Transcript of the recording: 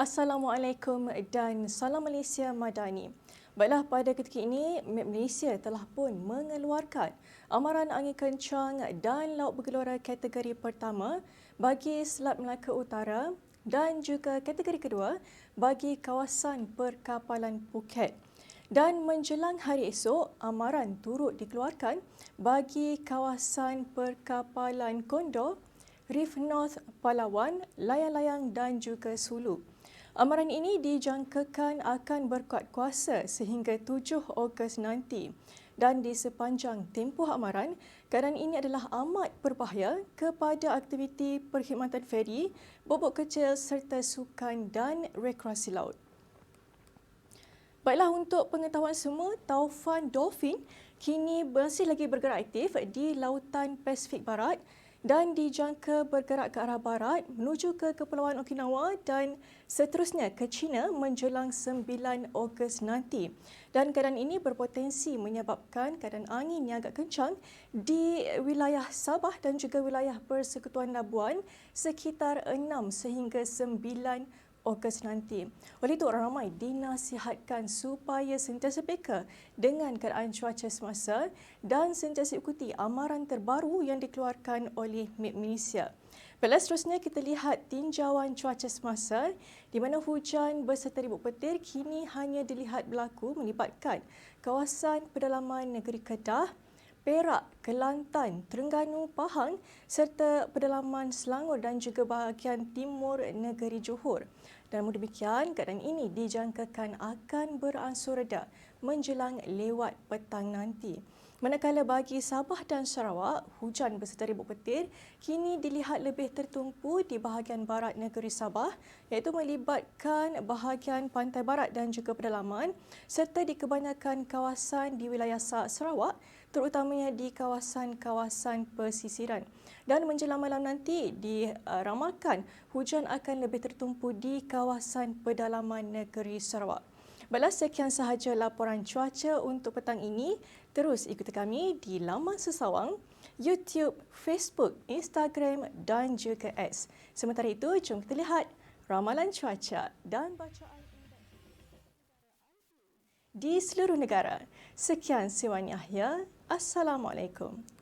Assalamualaikum dan salam Malaysia Madani. Baiklah, pada ketika ini, Malaysia telah pun mengeluarkan amaran angin kencang dan laut bergelora kategori pertama bagi Selat Melaka Utara dan juga kategori kedua bagi kawasan perkapalan Phuket. Dan menjelang hari esok, amaran turut dikeluarkan bagi kawasan perkapalan Condor, Reef North Palawan, Layang-Layang dan juga Sulu. Amaran ini dijangkakan akan berkuat kuasa sehingga 7 Ogos nanti. Dan di sepanjang tempoh amaran, keadaan ini adalah amat berbahaya kepada aktiviti perkhidmatan feri, bobot kecil serta sukan dan rekreasi laut. Baiklah, untuk pengetahuan semua, taufan dolphin kini masih lagi bergerak aktif di lautan Pasifik Barat dan dijangka bergerak ke arah barat menuju ke Kepulauan Okinawa dan seterusnya ke China menjelang 9 Ogos nanti. Dan keadaan ini berpotensi menyebabkan keadaan angin yang agak kencang di wilayah Sabah dan juga wilayah Persekutuan Labuan sekitar 6 sehingga 9 Ogos nanti. Oleh itu, orang ramai dinasihatkan supaya sentiasa peka dengan keadaan cuaca semasa dan sentiasa ikuti amaran terbaru yang dikeluarkan oleh MET Malaysia. Baiklah, seterusnya kita lihat tinjauan cuaca semasa di mana hujan beserta ribut petir kini hanya dilihat berlaku melibatkan kawasan pedalaman negeri Kedah, Perak, Kelantan, Terengganu, Pahang serta pedalaman Selangor dan juga bahagian timur negeri Johor. Dan demikian, keadaan ini dijangkakan akan beransur reda menjelang lewat petang nanti. Manakala bagi Sabah dan Sarawak, hujan beserta ribut petir kini dilihat lebih tertumpu di bahagian barat negeri Sabah iaitu melibatkan bahagian pantai barat dan juga pedalaman serta di kebanyakan kawasan di wilayah Sarawak terutamanya di kawasan-kawasan pesisiran. Dan menjelang malam nanti diramalkan hujan akan lebih tertumpu di kawasan pedalaman negeri Sarawak. Baiklah, sekian sahaja laporan cuaca untuk petang ini. Terus ikuti kami di laman Sesawang, YouTube, Facebook, Instagram dan juga X. Sementara itu, jom kita lihat ramalan cuaca dan bacaan di seluruh negara. Sekian Siwan Yahya. Assalamualaikum.